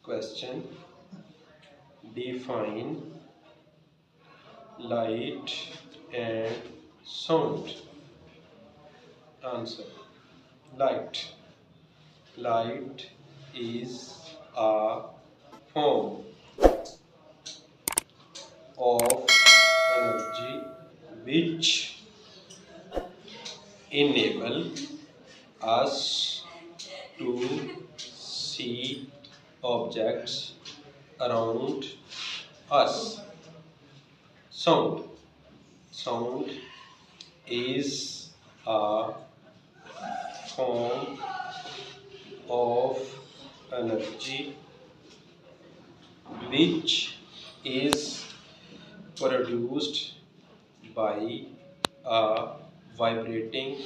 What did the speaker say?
Question: define light and sound. Answer: light. Light is a form of energy which enable us to see objects around us. Sound. Sound is a form of energy which is produced by a vibrating